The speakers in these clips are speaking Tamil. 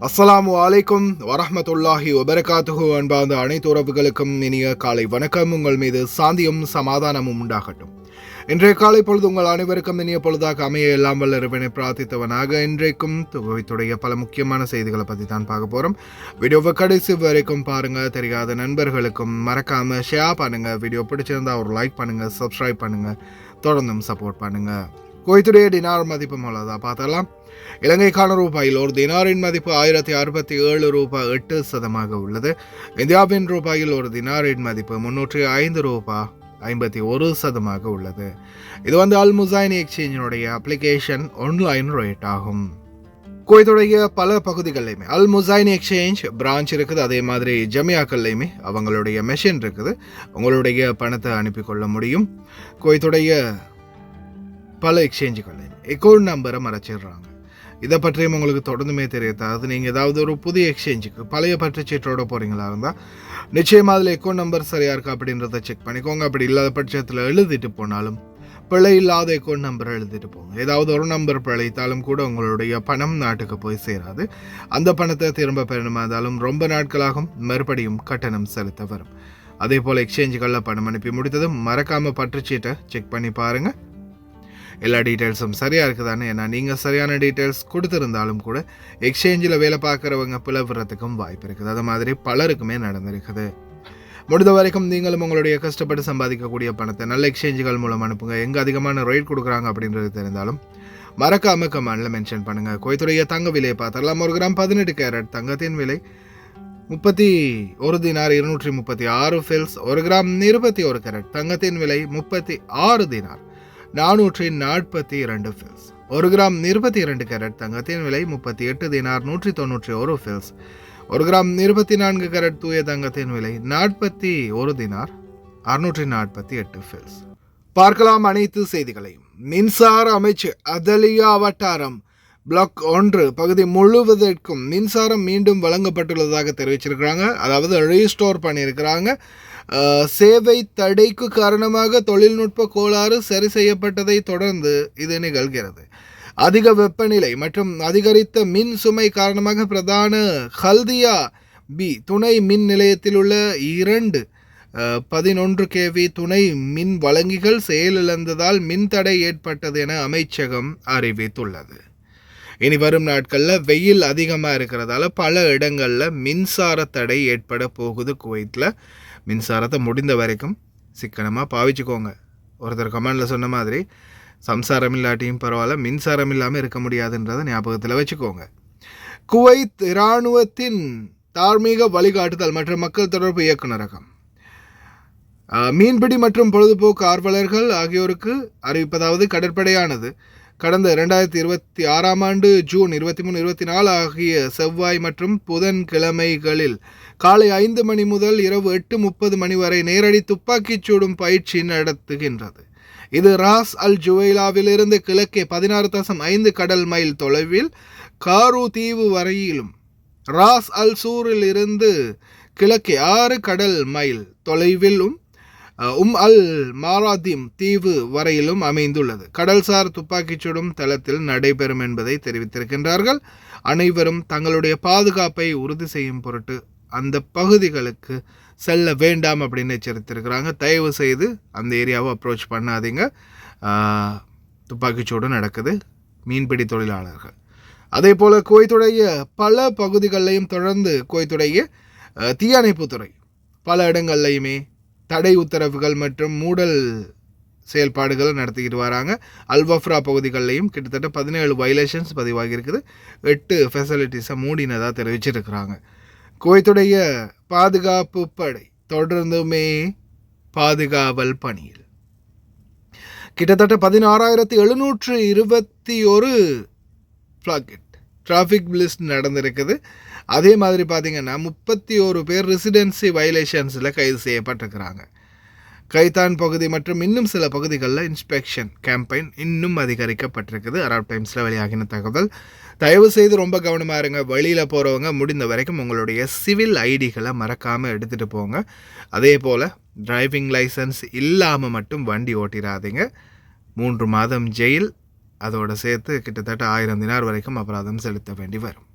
அஸ்ஸலாமு அலைக்கும் வரஹ்மத்துல்லாஹி வபரகாத்துஹு. அன்பார்ந்த அனைத்து உறவுகளுக்கும் இனிய காலை வணக்கம். உங்கள் மீது சாந்தியும் சமாதானமும் உண்டாகட்டும். இன்றைய காலை பொழுது உங்கள் அனைவருக்கும் இனிய பொழுதாக அமைய எல்லாம் வல்ல இறைவனை பிரார்த்தித்தவனாக இன்றைக்கும் துவத்துடைய பல முக்கியமான செய்திகளை பற்றி தான் பார்க்க போகிறோம். வீடியோவை கடைசி வரைக்கும் பாருங்கள். தெரியாத நண்பர்களுக்கும் மறக்காமல் ஷேர் பண்ணுங்கள். வீடியோ பிடிச்சிருந்தா ஒரு லைக் பண்ணுங்கள், சப்ஸ்கிரைப் பண்ணுங்கள், தொடர்ந்தும் சப்போர்ட் பண்ணுங்கள். குவைத்துடைய டினார் மதிப்பு மூலதான் பார்த்தலாம். இலங்கைக்கான ரூபாயில் ஒரு தினாரின் மதிப்பு 1067 ரூபாய் 8% உள்ளது. இந்தியாவின் ரூபாயில் ஒரு தினாரின் மதிப்பு 305 ரூபாய் 51% உள்ளது. இது அல் முசைனி எக்ஸ்சேஞ்சினுடைய அப்ளிகேஷன் ஆன்லைன் ரேட் ஆகும். குவைத்துடைய பல பகுதிகளிலுமே அல் முசைனி எக்ஸ்சேஞ்ச் பிரான்ச் இருக்குது. அதே மாதிரி ஜமியாக்கள்லையுமே அவங்களுடைய மெஷின் இருக்குது. உங்களுடைய பணத்தை அனுப்பி கொள்ள முடியும். குவைத்துடைய பல எக்ஸ்சேஞ்சுகள்லையும் அக்கௌண்ட் நம்பரை மறைச்சிடுறாங்க. இதை பற்றியும் உங்களுக்கு தொடர்ந்துமே தெரியாது. அது நீங்கள் ஏதாவது ஒரு புதிய எக்ஸ்சேஞ்சுக்கு பழைய பற்றுச்சீட்டோட போகிறீங்களா இருந்தால் நிச்சயமாக அதில் அக்கௌண்ட் நம்பர் சரியாக இருக்கா அப்படின்றத செக் பண்ணிக்கோங்க. அப்படி இல்லாத பட்சத்தில் எழுதிட்டு போனாலும் பிழை இல்லாத அக்கௌண்ட் நம்பரை எழுதிட்டு போங்க. ஏதாவது ஒரு நம்பர் பிழைத்தாலும் கூட உங்களுடைய பணம் நாட்டுக்கு போய் சேராது. அந்த பணத்தை திரும்ப பெறணுமா இருந்தாலும் ரொம்ப நாட்களாகும், மறுபடியும் கட்டணம் செலுத்த வரும். அதே போல் எக்ஸ்சேஞ்சுகளில் பணம் அனுப்பி முடித்ததும் மறக்காமல் பற்றுச்சீட்டை செக் பண்ணி பாருங்கள். எல்லா டீட்டெயில்ஸும் சரியாக இருக்குதானே. ஏன்னா நீங்கள் சரியான டீட்டெயில்ஸ் கொடுத்துருந்தாலும் கூட எக்ஸ்சேஞ்சில் வேலை பார்க்குறவங்க பிளவுறதுக்கும் வாய்ப்பு இருக்குது. அது மாதிரி பலருக்குமே நடந்திருக்குது. முடிந்த வரைக்கும் நீங்களும் உங்களுடைய கஷ்டப்பட்டு சம்பாதிக்கக்கூடிய பணத்தை நல்ல எக்ஸ்சேஞ்சுகள் மூலம் அனுப்புங்க. எங்கே அதிகமான ரேட் கொடுக்குறாங்க அப்படின்றது தெரிந்தாலும் மறக்காமல் கமெண்டில் மென்ஷன் பண்ணுங்கள். குவைத்துடைய தங்க விலையை பார்த்தரலாம். 1 கிராம் 18 கேரட் தங்கத்தின் விலை 31 தினார் 236 ஃபில்ஸ். 1 கிராம் 21 கேரட் தங்கத்தின் விலை 36 தினார் 442 ஃபில்ஸ். 1 கிராம் 22 கேரட் தங்கத்தின் விலை 38 தினார் 191 ஃபில்ஸ். 1 கிராம் 24 கேரட் தூய தங்கத்தின் விலை 41 தினார் 648 ஃபில்ஸ். பார்க்கலாம் அனைத்து செய்திகளையும். மின்சார அமைச்சு அதலியா வட்டாரம் பிளாக் 1 பகுதி முழுவதற்கும் மின்சாரம் மீண்டும் வழங்கப்பட்டுள்ளதாக தெரிவிச்சிருக்கிறாங்க. அதாவது ரீஸ்டோர் பண்ணியிருக்கிறாங்க. சேவை தடைக்கு காரணமாக தொழில்நுட்ப கோளாறு சரி செய்யப்பட்டதை தொடர்ந்து இது நிகழ்கிறது. அதிக வெப்பநிலை மற்றும் அதிகரித்த மின் சுமை காரணமாக பிரதான ஹல்தியா பி துணை மின் நிலையத்தில் உள்ள 2 11 kV துணை மின் வழங்கிகள் செயலிழந்ததால் மின் தடை ஏற்பட்டது என அமைச்சகம் அறிவித்துள்ளது. இனி வரும் நாட்களில் வெயில் அதிகமாக இருக்கிறதால பல இடங்களில் மின்சார தடை ஏற்பட போகுது. குவைத்தில் மின்சாரத்தை முடிந்த வரைக்கும் சிக்கனமாக பாவிச்சுக்கோங்க. ஒருத்தர் கமெண்டில் சொன்ன மாதிரி சம்சாரம் இல்லாட்டியும் பரவாயில்ல, மின்சாரம் இல்லாமல் இருக்க முடியாதுன்றதை ஞாபகத்தில் வச்சுக்கோங்க. குவைத் இராணுவத்தின் தார்மீக வழிகாட்டுதல் மற்றும் மக்கள் தொடர்பு இயக்குநரகம் மீன்பிடி மற்றும் பொழுதுபோக்கு ஆர்வலர்கள் ஆகியோருக்கு அறிவிப்பதாவது கடற்படையானது கடந்த 2026 ஆண்டு ஜூன் 23, 24 ஆகிய செவ்வாய் மற்றும் புதன் கிழமைகளில் காலை 5 மணி முதல் இரவு 8:30 மணி வரை நேரடி துப்பாக்கிச் சூடும் பயிற்சி நடத்துகின்றது. இது ராஸ் அல் ஜுவைலாவிலிருந்து கிழக்கே 16.5 கடல் மைல் தொலைவில் காரு தீவு வரையிலும், ராஸ் அல் சூரில் இருந்து கிழக்கே 6 கடல் மைல் தொலைவிலும் அல் மாராதிம் தீவு வரையிலும் அமைந்துள்ளது. கடல்சார் துப்பாக்கிச் சுடும் தளத்தில் நடைபெறும் என்பதை தெரிவித்திருக்கின்றார்கள். அனைவரும் தங்களுடைய பாதுகாப்பை உறுதி செய்யும் பொருட்டு அந்த பகுதிகளுக்கு செல்ல வேண்டாம் அப்படின்னு எச்சரித்திருக்கிறாங்க. தயவு செய்து அந்த ஏரியாவை அப்ரோச் பண்ணாதீங்க. துப்பாக்கிச்சூடு நடக்குது. மீன்பிடி தொழிலாளர்கள் அதே போல் குவைத்துடைய பல பகுதிகளிலையும் தொடர்ந்து குவைத்துடைய தீயணைப்புத்துறை பல இடங்கள்லையுமே தடை உத்தரவுகள் மற்றும் மூடல் செயல்பாடுகளை நடத்திக்கிட்டு வராங்க. அல்வஃப்ரா பகுதிகளிலையும் கிட்டத்தட்ட 17 வயலேஷன்ஸ் பதிவாகி இருக்குது. 8 ஃபெசிலிட்டிஸை மூடினதாக தெரிவிச்சிருக்கிறாங்க. குவைத்துடைய பாதுகாப்பு படை தொடர்ந்துமே பாதுகாவல் பணியில் கிட்டத்தட்ட 16,721 ஃப்ளாகெட் டிராஃபிக் லிஸ்ட் நடந்திருக்குது. அதே மாதிரி பார்த்திங்கன்னா 31 பேர் ரெசிடென்சி வயலேஷன்ஸில் கைது செய்யப்பட்டிருக்கிறாங்க. கைத்தான் பகுதி மற்றும் இன்னும் சில பகுதிகளில் இன்ஸ்பெக்ஷன் கேம்பெயின் இன்னும் அதிகரிக்கப்பட்டிருக்குது. அரப் டைம்ஸில் வெளியாகின தகவல். தயவு செய்து ரொம்ப கவனமாக இருங்க. வெளியில் போகிறவங்க முடிந்த வரைக்கும் உங்களுடைய சிவில் ஐடிகளை மறக்காமல் எடுத்துகிட்டு போங்க. அதே போல் டிரைவிங் லைசன்ஸ் இல்லாமல் மட்டும் வண்டி ஓட்டிடாதீங்க. 3 மாதம் ஜெயில், அதோடு சேர்த்து கிட்டத்தட்ட 1000 தினார் வரைக்கும் அபராதம் செலுத்த வேண்டி வரும்.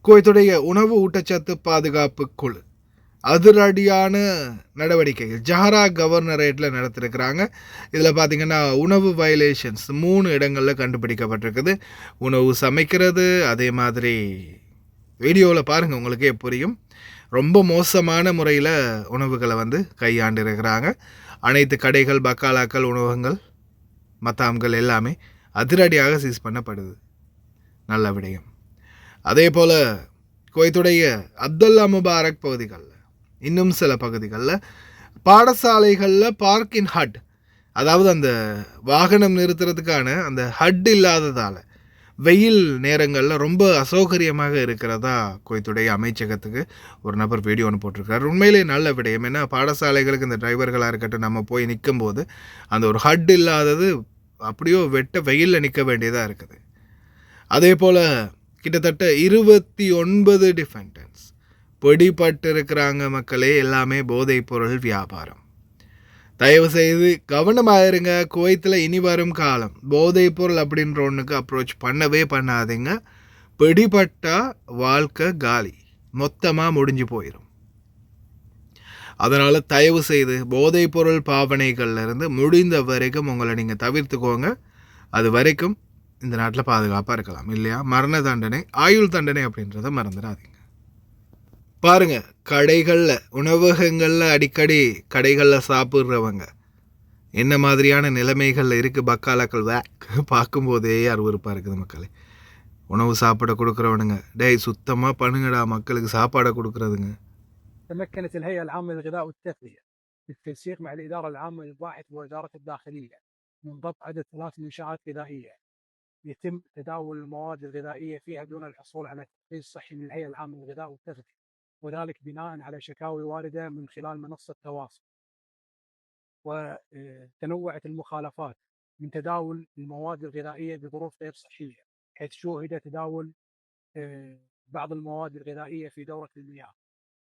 குவைத்துடைய உணவு ஊட்டச்சத்து பாதுகாப்பு குழு அதிரடியான நடவடிக்கைகள் ஜஹரா கவர்னரேட்டில் நடத்திருக்கிறாங்க. இதில் பார்த்திங்கன்னா உணவு வயலேஷன்ஸ் 3 இடங்களில் கண்டுபிடிக்கப்பட்டிருக்குது. உணவு சமைக்கிறது, அதே மாதிரி வீடியோவில் பாருங்கள் உங்களுக்கே புரியும். ரொம்ப மோசமான முறையில் உணவுகளை கையாண்டு இருக்கிறாங்க. அனைத்து கடைகள், பக்காலாக்கள், உணவகங்கள், மத்தாம்கள் எல்லாமே அதிரடியாக சீஸ் பண்ணப்படுது. நல்ல விடயம். அதே போல் குவைத்துடைய அப்துல்லா முபாரக் பகுதிகளில், இன்னும் சில பகுதிகளில் பாடசாலைகளில் பார்க்கிங் ஹட், அதாவது அந்த வாகனம் நிறுத்துறதுக்கான அந்த ஹட் இல்லாததால் வெயில் நேரங்களில் ரொம்ப அசௌகரியமாக இருக்கிறதா குவைத்துடைய அமைச்சகத்துக்கு ஒரு நபர் வீடியோ ஒன்று போட்டிருக்காரு. உண்மையிலே நல்ல விடயம். ஏன்னா பாடசாலைகளுக்கு இந்த டிரைவர்களாக இருக்கட்டும், நம்ம போய் நிற்கும்போது அந்த ஒரு ஹட் இல்லாதது அப்படியோ வெட்ட வெயிலில் நிற்க வேண்டியதாக இருக்குது. அதே போல் கிட்டத்தட்ட 29 டிஃபெண்டன்ஸ் பிடிபட்டு இருக்கிறாங்க மக்களே. எல்லாமே போதைப் பொருள் வியாபாரம். தயவு செய்து கவனமாயிருங்க. குவைத்தில் இனி வரும் காலம் போதைப் பொருள் அப்படின்ற ஒன்றுக்கு அப்ரோச் பண்ணவே பண்ணாதீங்க. பிடிபட்டா வாழ்க்கை காலி, மொத்தமாக முடிஞ்சு போயிடும். அதனால் தயவு செய்து போதைப் பொருள் பாவனைகள்லேருந்து முடிந்த வரைக்கும் உங்களை நீங்கள் தவிர்த்துக்கோங்க. அது வரைக்கும் இந்த நாட்டில் பாதுகாப்பாக இருக்கலாம், இல்லையா? மரண தண்டனை, ஆயுள் தண்டனை அப்படின்றத மறந்துடாதீங்க. பாருங்கள், கடைகளில், உணவகங்களில், அடிக்கடி கடைகளில் சாப்பிட்றவங்க என்ன மாதிரியான நிலைமைகளில் இருக்குது. பக்காலாக்கள் பார்க்கும்போதே அருவருப்பாக இருக்குது மக்களே. உணவு சாப்பிட கொடுக்குறவனுங்க, டேய் சுத்தமாக பண்ணுங்கடா மக்களுக்கு சாப்பாடை கொடுக்குறதுங்க. تمكنت الهيئة العامة للغذاء والتغذية بالتنسيق مع الإدارة العامة للباحث ووزارة الداخلية من ضبط عدد 3 منشآت غذائية يتم تداول المواد الغذائية فيها دون الحصول على ترخيص صحي من الهيئة العامة للغذاء والتغذية، وذلك بناء على شكاوي واردة من خلال منصة تواصل. وتنوعت المخالفات من تداول المواد الغذائية بظروف غير صحية، حيث شوهد تداول بعض المواد الغذائية في دورة المياه،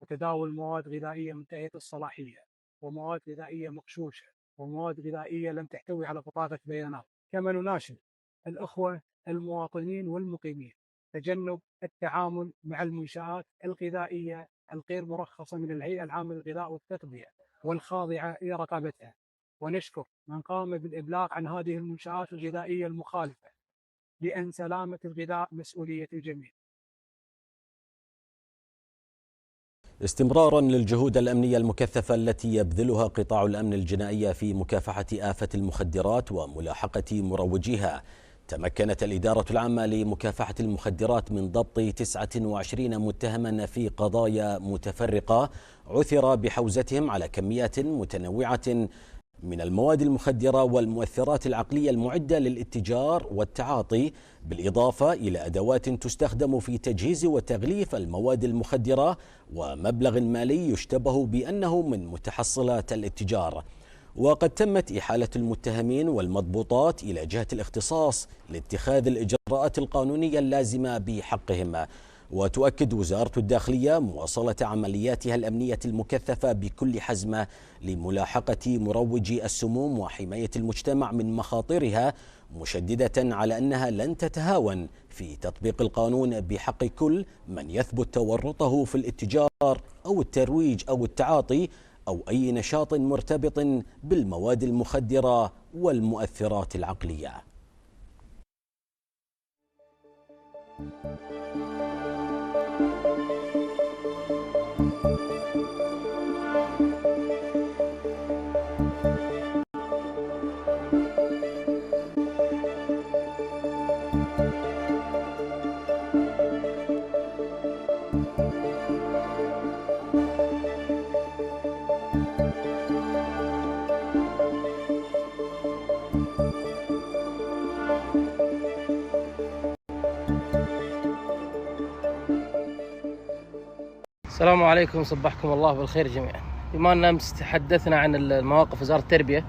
وتداول مواد غذائية منتهية الصلاحية، ومواد غذائية مغشوشة، ومواد غذائية لم تحتوي على بطاقة بيانات. كما نناشد الأخوة المواطنين والمقيمين تجنب التعامل مع المنشآت الغذائية الغير مرخصة من الهيئة العامة للغذاء والتغذية والخاضعة إلى رقابتها، ونشكر من قام بالإبلاغ عن هذه المنشآت الغذائية المخالفة، لأن سلامة الغذاء مسؤولية الجميع. استمرارا للجهود الأمنية المكثفة التي يبذلها قطاع الأمن الجنائي في مكافحة آفة المخدرات وملاحقة مروجيها، تمكنت الإدارة العامة لمكافحة المخدرات من ضبط 29 متهما في قضايا متفرقة عثر بحوزتهم على كميات متنوعة من المواد المخدرة والمؤثرات العقلية المعدة للاتجار والتعاطي، بالإضافة إلى أدوات تستخدم في تجهيز وتغليف المواد المخدرة ومبلغ مالي يشتبه بأنه من متحصلات الاتجار. وقد تمت إحالة المتهمين والمضبوطات إلى جهة الاختصاص لاتخاذ الإجراءات القانونية اللازمة بحقهم. وتؤكد وزارة الداخلية مواصلة عملياتها الأمنية المكثفة بكل حزم لملاحقة مروجي السموم وحماية المجتمع من مخاطرها، مشددة على أنها لن تتهاون في تطبيق القانون بحق كل من يثبت تورطه في الاتجار أو الترويج أو التعاطي أو أي نشاط مرتبط بالمواد المخدرة والمؤثرات العقلية. السلام عليكم، صبحكم الله بالخير جميعا. بما أن أمس تحدثنا عن المواقف وزارة التربية،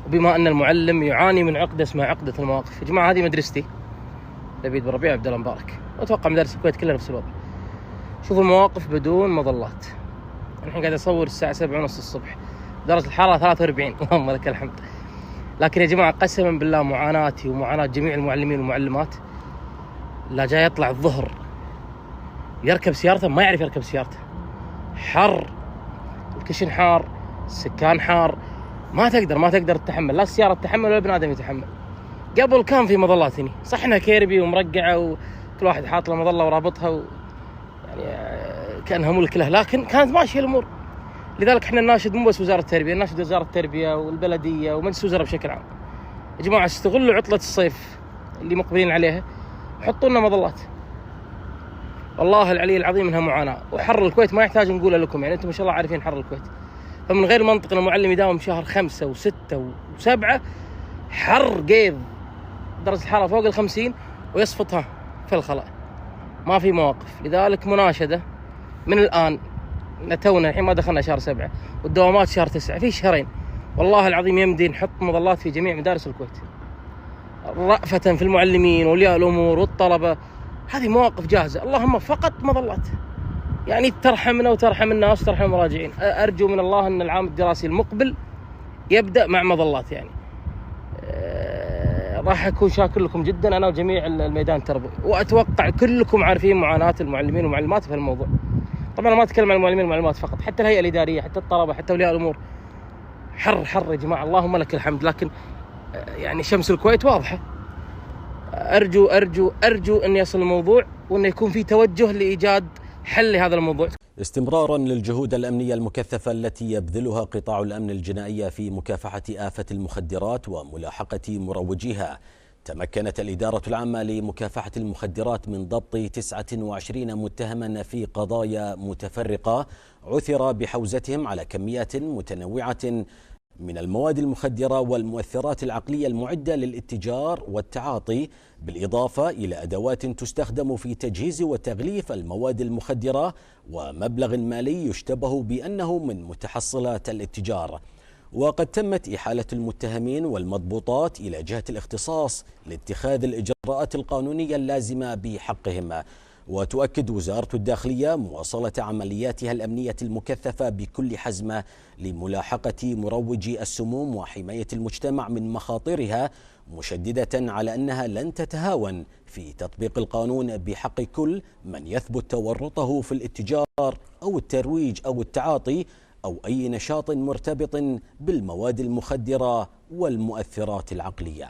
وبما أن المعلم يعاني من عقدة اسمها عقدة المواقف. يا جماعة هذه مدرستي لبيد بن ربيع عبد الله مبارك، وأتوقع مدارس الكويت كلها نفس الوضع. شوفوا المواقف بدون مظلات. الحين قاعد أصور الساعة 7:30 الصبح، درجة الحرارة 43 اللهم لك الحمد. لكن يا جماعة قسما بالله معاناتي ومعاناة جميع المعلمين والمعلمات، لا جاي يطلع الظهر يركب سيارته ما يعرف يركب سيارته. حر، الكشن حار، السكان حار، ما تقدر تتحمل، لا السيارة تتحمل ولا البني آدم يتحمل. قبل كان في مظلات هني، صح انها كيربي ومرقعة وكل واحد حاط له مظلة ورابطها يعني كأنها ملك له، لكن كانت ماشية الأمور. لذلك احنا نناشد مو بس وزارة التربية، نناشد وزارة التربية والبلدية ومجلس الوزراء بشكل عام. يا جماعة استغلوا عطلة الصيف اللي مقبلين عليها، حطوا لنا مظلات. والله العلي العظيم انها معاناة، وحر الكويت ما يحتاج نقول لكم، يعني انتم ما شاء الله عارفين حر الكويت. فمن غير منطق ان المعلم يداوم شهر 5 و6 و7 حر قيض، درجة الحرارة فوق 50 ويصفطها في الخلاء، ما في مواقف. لذلك مناشدة من الآن، تونا الحين ما دخلنا شهر 7 والدوامات شهر 9، في شهرين والله العظيم يمدي نحط مظلات في جميع مدارس الكويت رأفة في المعلمين وأولياء الأمور والطلبة. هذه مواقف جاهزة، اللهم فقط مظلات يعني ترحمنا وترحم الناس وترحم المراجعين. أرجو من الله أن العام الدراسي المقبل يبدأ مع مظلات، يعني راح أكون شاكر لكم جدا أنا وجميع الميدان التربوي، وأتوقع كلكم عارفين معاناة المعلمين والمعلمات في الموضوع. طبعا أنا ما أتكلم عن المعلمين والمعلمات فقط، حتى الهيئة الإدارية، حتى الطلبة، حتى أولياء الأمور. حر يا جماعة، اللهم لك الحمد، لكن يعني شمس الكويت واضحة. أرجو أن يصل الموضوع وأن يكون في توجه لإيجاد حل لهذا الموضوع. استمرارا للجهود الأمنية المكثفة التي يبذلها قطاع الأمن الجنائي في مكافحة آفة المخدرات وملاحقة مروجيها، تمكنت الإدارة العامة لمكافحة المخدرات من ضبط 29 متهما في قضايا متفرقة عثر بحوزتهم على كميات متنوعة من المواد المخدرة والمؤثرات العقلية المعدة للاتجار والتعاطي، بالإضافة إلى أدوات تستخدم في تجهيز وتغليف المواد المخدرة ومبلغ مالي يشتبه بأنه من متحصلات الاتجار. وقد تمت إحالة المتهمين والمضبوطات إلى جهة الاختصاص لاتخاذ الإجراءات القانونية اللازمة بحقهم. وتؤكد وزارة الداخلية مواصلة عملياتها الأمنية المكثفة بكل حزم لملاحقة مروجي السموم وحماية المجتمع من مخاطرها، مشددة على أنها لن تتهاون في تطبيق القانون بحق كل من يثبت تورطه في الاتجار أو الترويج أو التعاطي أو أي نشاط مرتبط بالمواد المخدرة والمؤثرات العقلية.